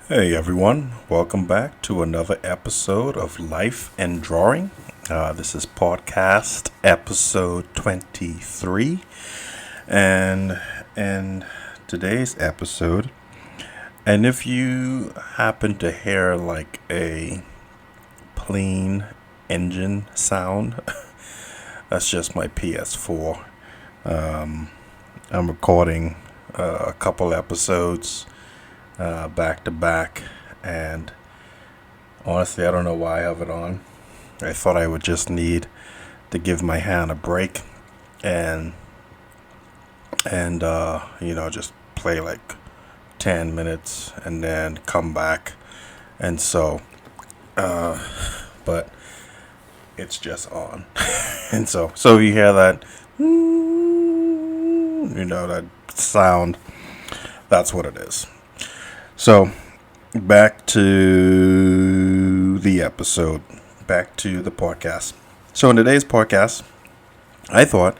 Hey everyone, welcome back to another episode of Life and Drawing. This is podcast episode 23, and in today's episode, and if you happen to hear like a plane engine sound, that's just my PS4. I'm recording a couple episodes back to back, and honestly, I don't know why I have it on. I thought I would just need to give my hand a break and just play like 10 minutes and then come back. And so, but it's just on. And so you hear that, that sound, that's what it is. So, back to the episode, back to the podcast. So, in today's podcast, I thought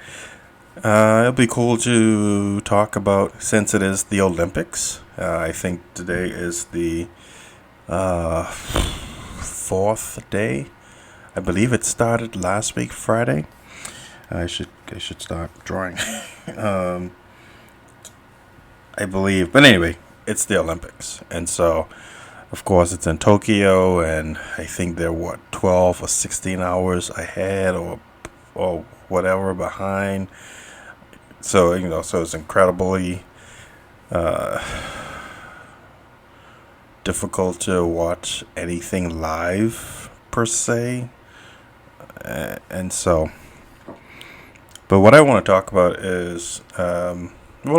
it'd be cool to talk about, since it is the Olympics. I think today is the fourth day. I believe it started last week, Friday. I should start drawing. I believe, but anyway, it's the Olympics, and so of course it's in Tokyo, and I think they're 12 or 16 hours ahead or whatever behind. So so it's incredibly difficult to watch anything live per se, and so. But what I want to talk about is a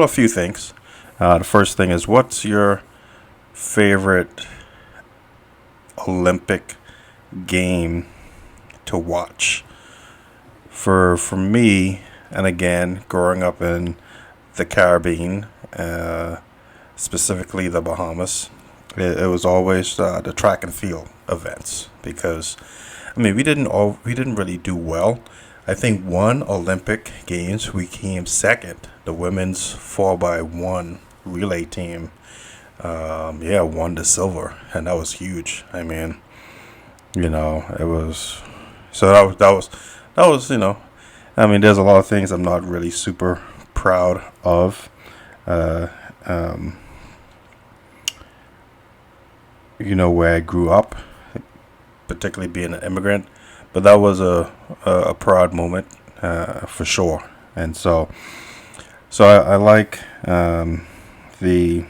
few things. The first thing is, what's your favorite Olympic game to watch? For me, and again, growing up in the Caribbean, specifically the Bahamas, it was always the track and field events, because we didn't really do well. I think one Olympic Games we came second. The women's 4x1 relay team, won the silver, and that was huge. It was so that was there's a lot of things I'm not really super proud of. Uh, um, where I grew up, particularly being an immigrant, but that was a proud moment for sure. And I like the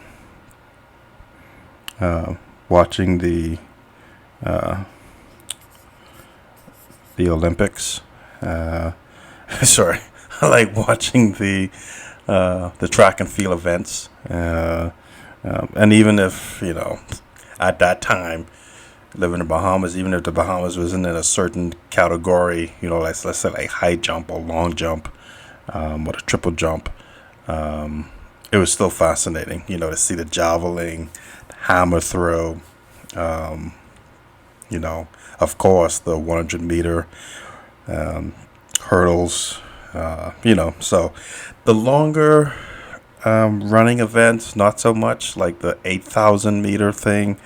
watching uh, the Olympics. Sorry, I like watching the track and field events. And even if at that time, living in the Bahamas, even if the Bahamas wasn't in a certain category, let's say like high jump or long jump, or the triple jump, it was still fascinating, to see the javelin, hammer throw, um, of course, the 100-meter hurdles, So the longer running events, not so much, like the 8,000-meter thing.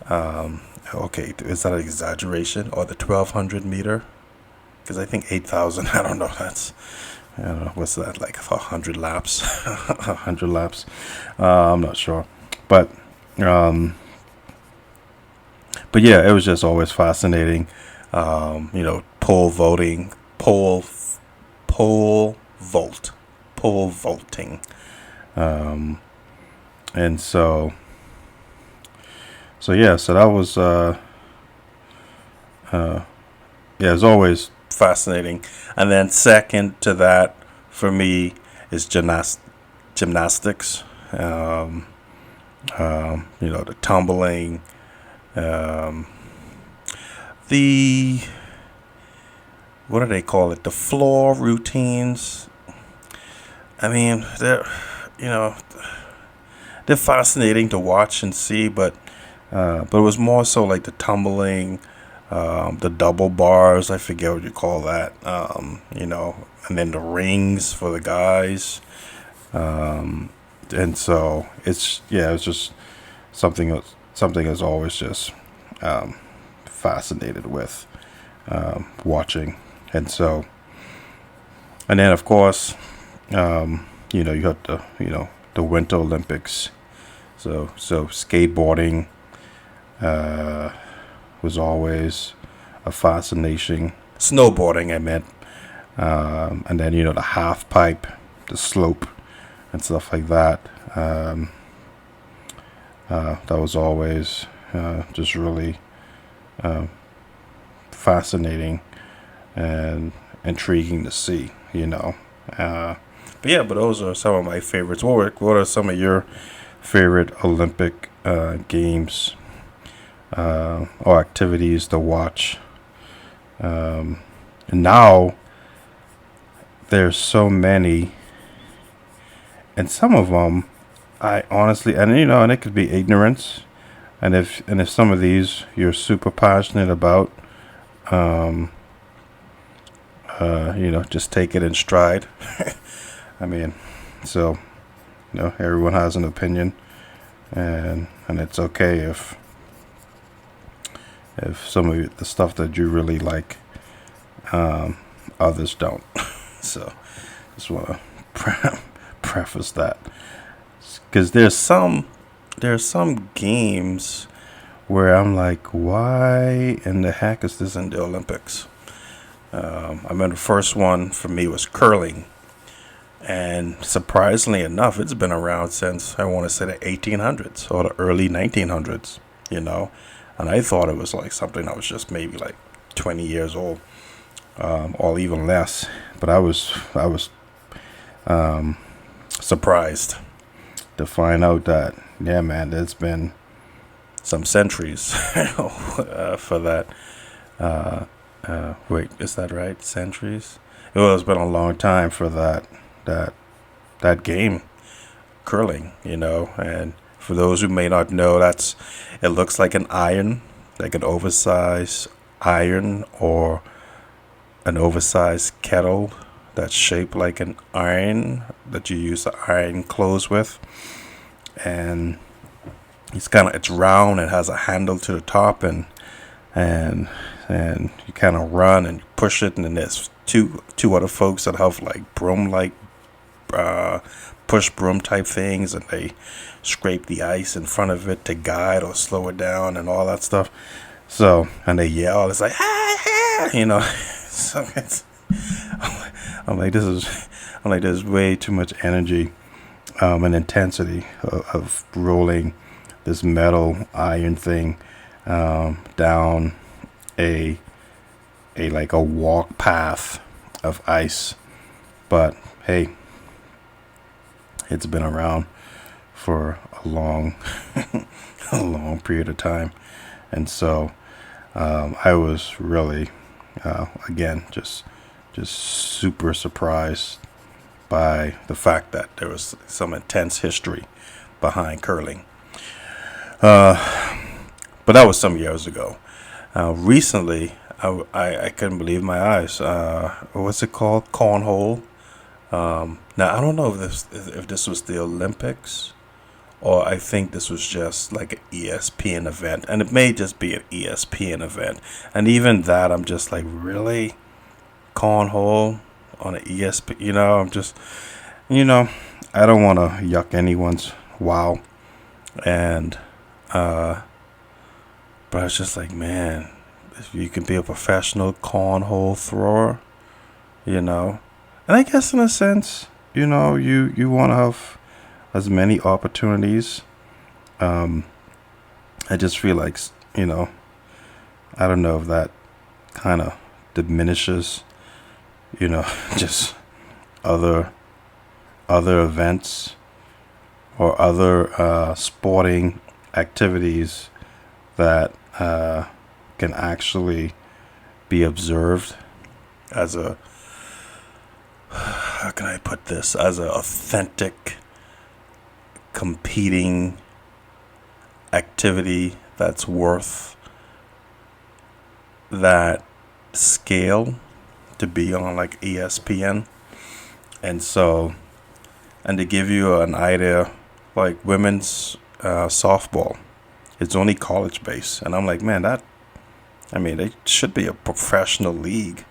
Okay, is that an exaggeration? Or the 1,200-meter? Because I think 8,000, I don't know, I don't know, what's that, like 100 laps? 100 laps? I'm not sure. But, um, but yeah, it was just always fascinating. Pole voting, pole vault, pole vaulting. Um, and so that was, yeah, it's always fascinating. And then second to that for me is gymnastics. The tumbling, um, the what do they call it? The floor routines. They're you know they're fascinating to watch and see, but it was more so like the tumbling, the double bars. I forget what you call that. And then the rings for the guys. And so it's just something else. something is always just fascinated with watching. And so, and then of course, you have the Winter Olympics. So skateboarding was always a fascination. Snowboarding, I meant. And then the half pipe, the slope, and stuff like that. That was always just really fascinating and intriguing to see. But those are some of my favorites. What are some of your favorite Olympic games or activities to watch? And now there's so many, and some of them I honestly, and it could be ignorance, and if some of these you're super passionate about, just take it in stride. I mean, so everyone has an opinion, and it's okay if some of the stuff that you really like, others don't. So just want to preface that, because there's some games where I'm like, why in the heck is this in the Olympics? I remember the first one for me was curling. And surprisingly enough, it's been around since, I want to say, the 1800s or the early 1900s, And I thought it was like something that was just maybe like 20 years old, or even less. But I was surprised to find out that, yeah, man, there's been some centuries for that. Wait, is that right? Centuries? Well, it's been a long time for that game, curling, and for those who may not know, it looks like an iron, like an oversized iron or an oversized kettle that's shaped like an iron that you use to iron clothes with, and it's round and has a handle to the top, and you kind of run and push it, and then there's two other folks that have like broom push broom type things, and they scrape the ice in front of it to guide or slow it down and all that stuff. So, and they yell, it's like, so I'm like, there's way too much energy and intensity of rolling this metal iron thing down a walk path of ice. But hey, it's been around for a long period of time, and so I was really again just super surprised by the fact that there was some intense history behind curling. But that was some years ago. Recently, I couldn't believe my eyes. What's it called? Cornhole. Now I don't know if this was the Olympics, or I think this was just like an ESPN event, and it may just be an ESPN event. And even that, I'm just like, really, cornhole on an ESPN? I'm just, I don't want to yuck anyone's wow, and but I was just like, man, if you can be a professional cornhole thrower, And I guess in a sense, you want to have as many opportunities. I just feel like, I don't know if that kind of diminishes, just other events or other sporting activities that can actually be observed as a, how can I put this, as an authentic competing activity that's worth that scale to be on like ESPN. And so, and to give you an idea, like women's softball it's only college based, and I'm like, man, it should be a professional league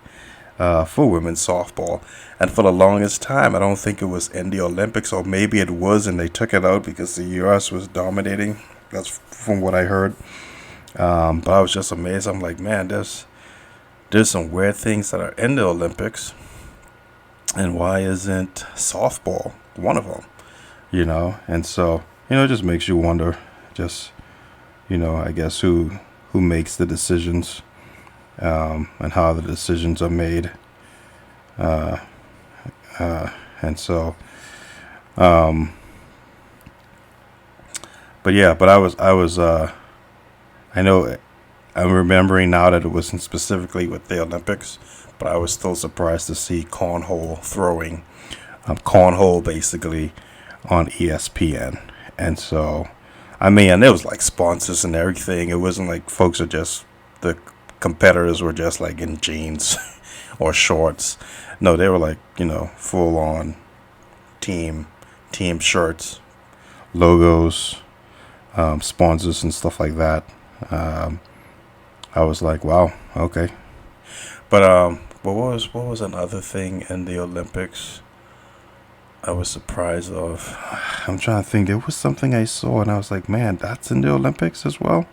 for women's softball. And for the longest time, I don't think it was in the Olympics, or maybe it was, and they took it out because the U.S. was dominating. That's from what I heard. But I was just amazed. I'm like, man, there's some weird things that are in the Olympics, and why isn't softball one of them? And so it just makes you wonder. Just I guess who makes the decisions, and how the decisions are made. And so, but I know, I'm remembering now that it wasn't specifically with the Olympics, but I was still surprised to see cornhole basically on ESPN. And so, and there was like sponsors and everything. It wasn't like the competitors were just like in jeans or shorts. No, they were like, full on team shirts, logos, sponsors and stuff like that. I was like, wow, okay. But what was another thing in the Olympics I was surprised of? I'm trying to think. There was something I saw and I was like, man, that's in the Olympics as well.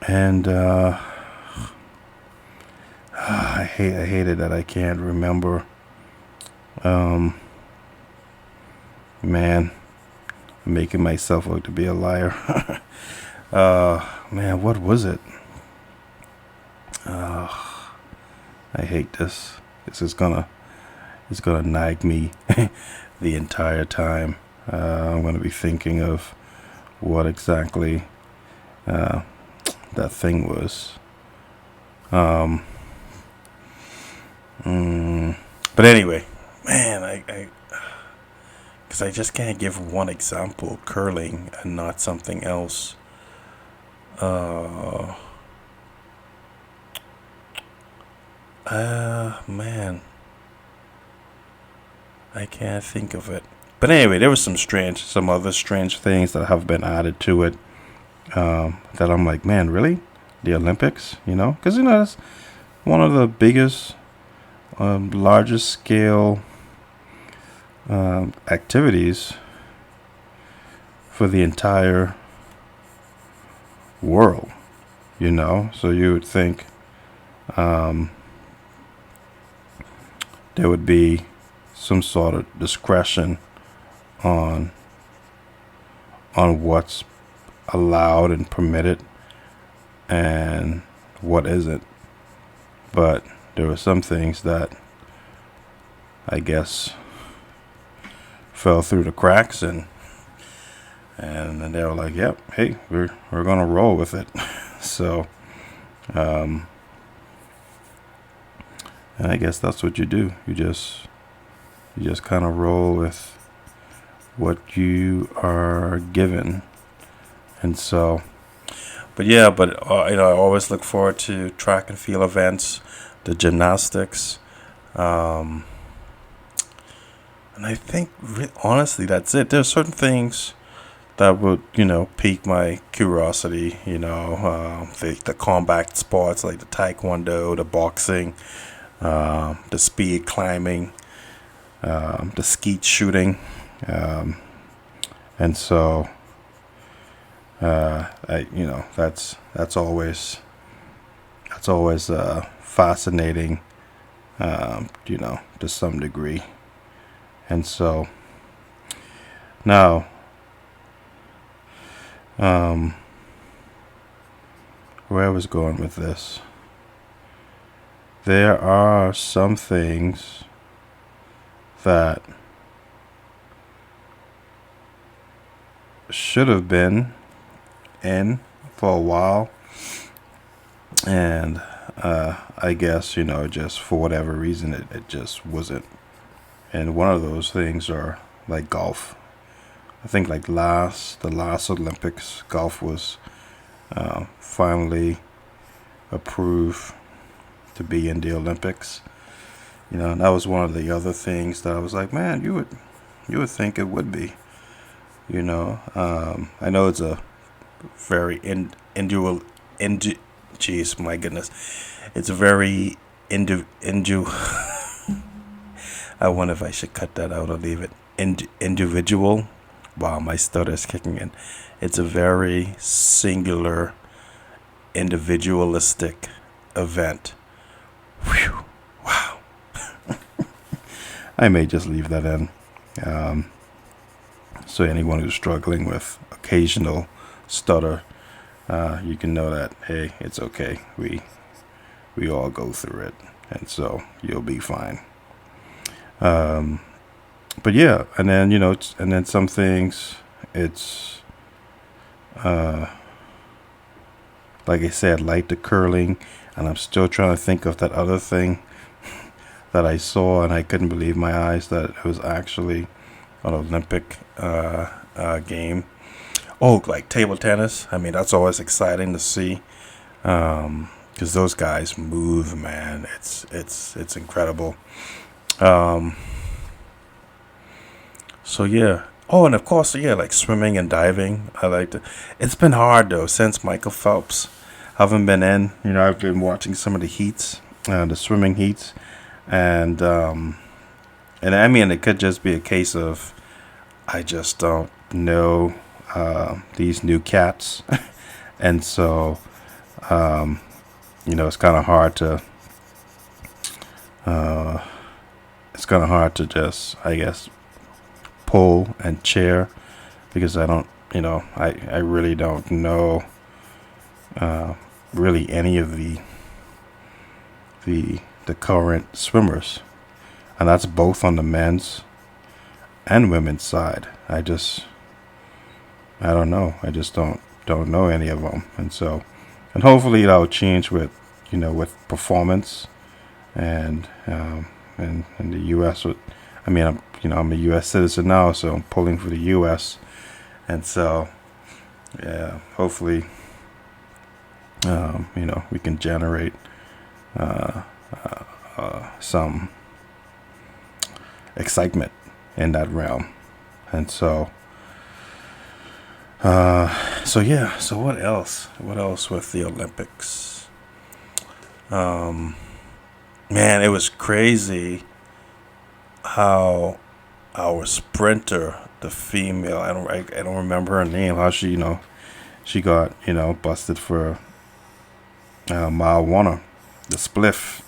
And I hate it that I can't remember. Man, I'm making myself out to be a liar. Man, what was it? I hate this. This is gonna nag me the entire time. I'm gonna be thinking of what exactly that thing was. But anyway, man, because I just can't give one example, curling, and not something else. Man, I can't think of it. But anyway, there was some other strange things that have been added to it. That I'm like, man, really? The Olympics, because that's one of the biggest, largest scale activities for the entire world, so you would think there would be some sort of discretion on what's allowed and permitted and what isn't. But there were some things that I guess fell through the cracks, and they were like, yep, hey, we're gonna roll with it. So and I guess that's what you do. You just kind of roll with what you are given. And so, but I always look forward to track and field events, the gymnastics, and I think honestly that's it. There's certain things that would pique my curiosity. The combat sports like the taekwondo, the boxing, the speed climbing, the skeet shooting, and so that's always fascinating, to some degree. And so now, where I was going with this, there are some things that should have been in for a while, and I guess just for whatever reason it just wasn't. And one of those things are like golf. I think like the last Olympics, golf was finally approved to be in the Olympics. And that was one of the other things that I was like, man, you would think it would be. I know it's a very individual. Jeez, my goodness, it's very I wonder if I should cut that out or leave it. Individual. Wow, my stutter's kicking in. It's a very singular, individualistic event. Whew. Wow. I may just leave that in. Um, so anyone who's struggling with occasional stutter, you can know that, hey, it's okay. We all go through it, and so you'll be fine. Um, but yeah, and then and then some things, it's like I said, like the curling, and I'm still trying to think of that other thing that I saw, and I couldn't believe my eyes that it was actually an Olympic game. Oh, like table tennis. I mean, that's always exciting to see, because those guys move, man. It's incredible. Um, so yeah. Oh, and of course, yeah, like swimming and diving. I like to. It's been hard though since Michael Phelps. Haven't been in. I've been watching some of the heats, the swimming heats, and I mean, it could just be a case of I just don't know these new cats, and so it's kind of hard to just, I guess, pull and chair, because I don't, I really don't know really any of the current swimmers, and that's both on the men's and women's side. I don't know. I just don't know any of them, and hopefully that'll change with with performance, and in the U.S. I mean, I'm a U.S. citizen now, so I'm pulling for the U.S. And so, yeah, hopefully, we can generate some excitement in that realm. And so, yeah. So what else? What else with the Olympics? Man, it was crazy how our sprinter, the female, I don't remember her name. How she got busted for marijuana, the spliff,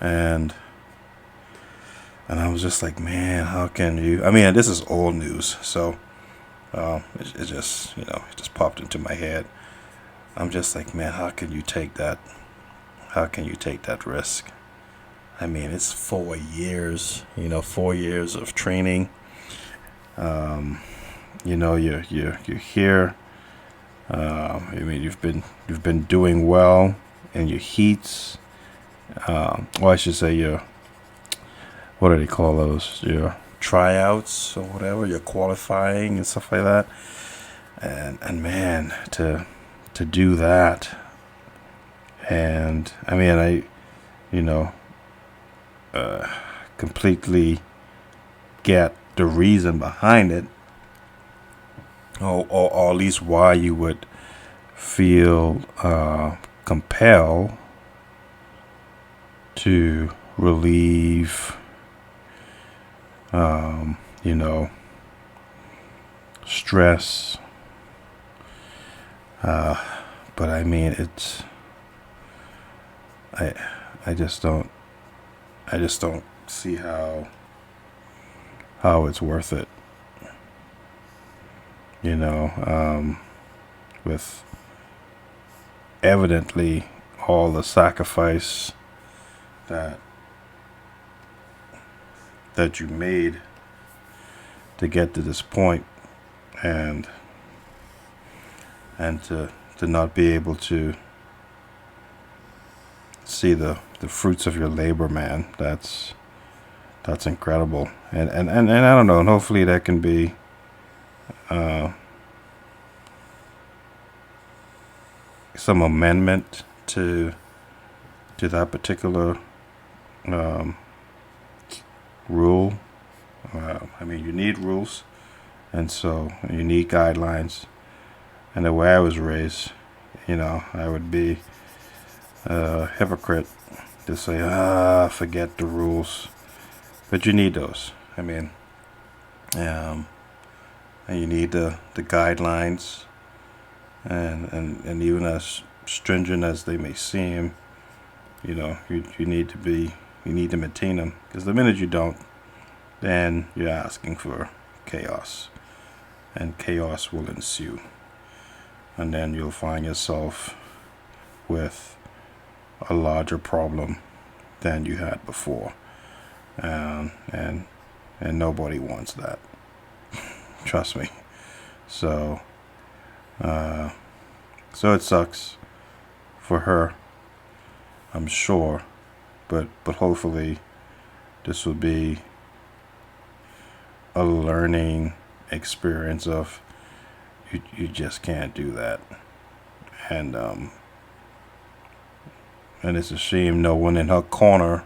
and I was just like, man, how can you? I mean, this is old news, so it just it just popped into my head. I'm just like, man, how can you take that? How can you take that risk? I mean, it's 4 years, 4 years of training. You're here. I mean, you've been doing well in your heats. Well, I should say your, what do they call those? Your tryouts or whatever. Your qualifying and stuff like that. And man, to do that, and I mean, completely get the reason behind it, or at least why you would feel compelled to relieve, stress. But I mean, I, I just don't, see how it's worth it. With evidently all the sacrifice that you made to get to this point, and to not be able to see the fruits of your labor, man. That's incredible, and I don't know, and hopefully that can be some amendment to that particular rule. I mean, you need rules, and so you need guidelines, And the way I was raised, I would be a hypocrite to say, forget the rules. But you need those. I mean, and you need the guidelines, and even as stringent as they may seem, you need to maintain them, because the minute you don't, then you're asking for chaos, and chaos will ensue, and then you'll find yourself with a larger problem than you had before, and nobody wants that. Trust me. So it sucks for her, I'm sure, but hopefully this will be a learning experience of you just can't do that. And it's a shame no one in her corner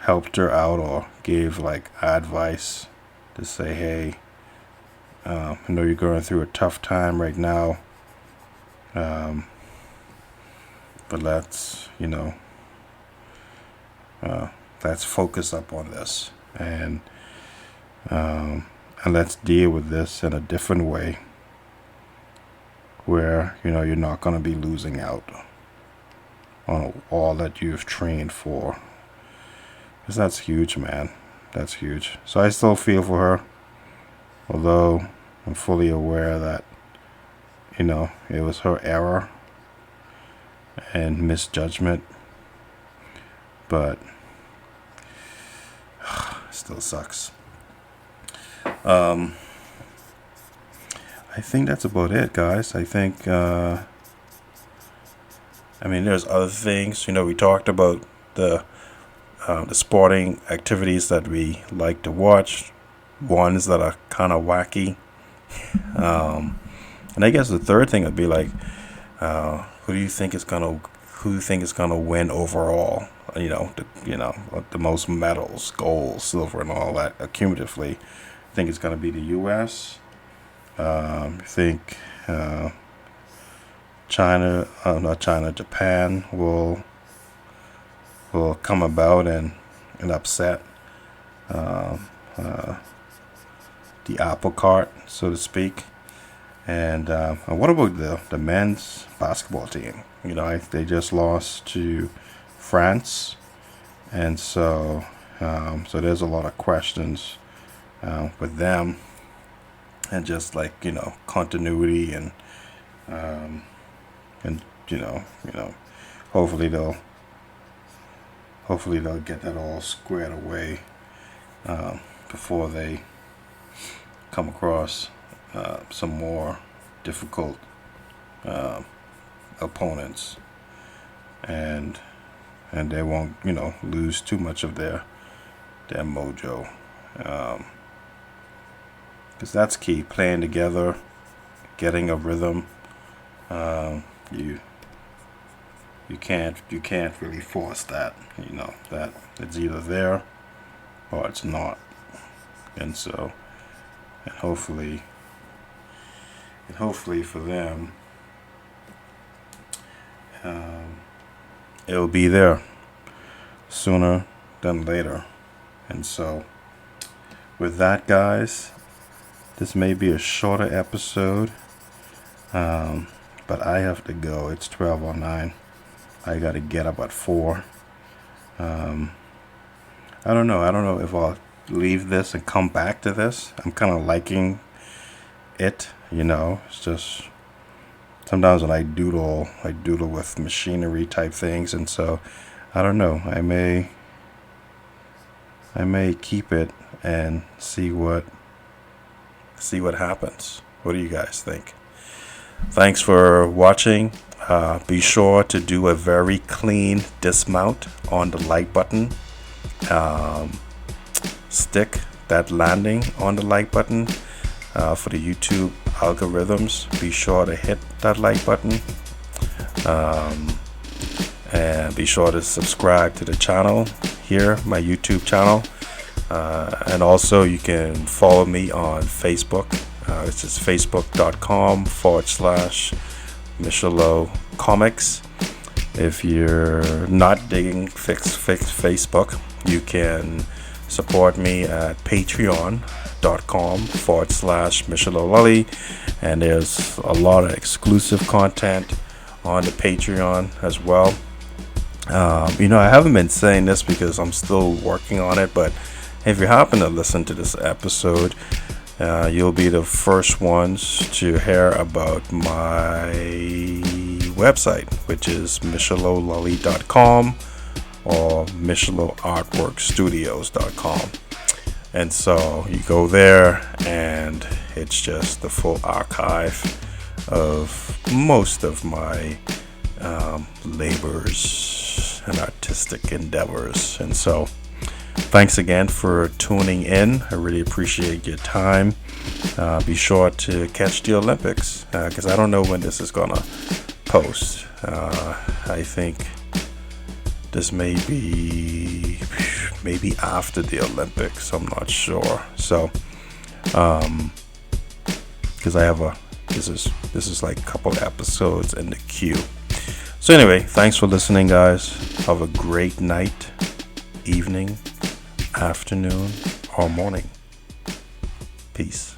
helped her out or gave like advice to say, hey, I know you're going through a tough time right now, but let's focus up on this, and let's deal with this in a different way, where you're not going to be losing out on all that you've trained for, because that's huge, man. That's huge. So I still feel for her, although I'm fully aware that it was her error and misjudgment, but still sucks. I think that's about it, guys. I think there's other things. We talked about the sporting activities that we like to watch, ones that are kind of wacky, and I guess the third thing would be like, who do you think is gonna win overall? The most medals, gold, silver, and all that accumulatively. I think it's gonna be the U.S. I think Japan will come about and upset the apple cart, so to speak. And what about the men's basketball team? They just lost to France, and so there's a lot of questions with them, and just like continuity, and hopefully they'll get that all squared away before they come across some more difficult opponents, and they won't lose too much of their mojo, because that's key. Playing together, getting a rhythm. You can't really force that. That it's either there or it's not, and so hopefully for them, it'll be there sooner than later. And so with that, guys, this may be a shorter episode, but I have to go. It's 12:09. I gotta get up at 4. I don't know if I'll leave this and come back to this. I'm kind of liking it. It's just sometimes when I doodle with machinery type things, and so I don't know. I may keep it and see what happens. What do you guys think? Thanks for watching. Be sure to do a very clean dismount on the like button. Stick that landing on the like button for the YouTube algorithms. Be sure to hit that like button, and be sure to subscribe to the channel here, my YouTube channel, and also you can follow me on Facebook This is facebook.com/Michelot Comics. If you're not digging Facebook, you can support me at patreon.com/Michelot and there's a lot of exclusive content on the Patreon as well. I haven't been saying this because I'm still working on it, but if you happen to listen to this episode, you'll be the first ones to hear about my website, which is michelotlolly.com or michelotartworkstudios.com. And so you go there and it's just the full archive of most of my labors and artistic endeavors. And so thanks again for tuning in. I really appreciate your time. Be sure to catch the Olympics because I don't know when this is gonna post. I think this may be maybe after the Olympics. I'm not sure. So, because I have this is like a couple episodes in the queue. So anyway, thanks for listening, guys. Have a great night, evening, afternoon, or morning. Peace.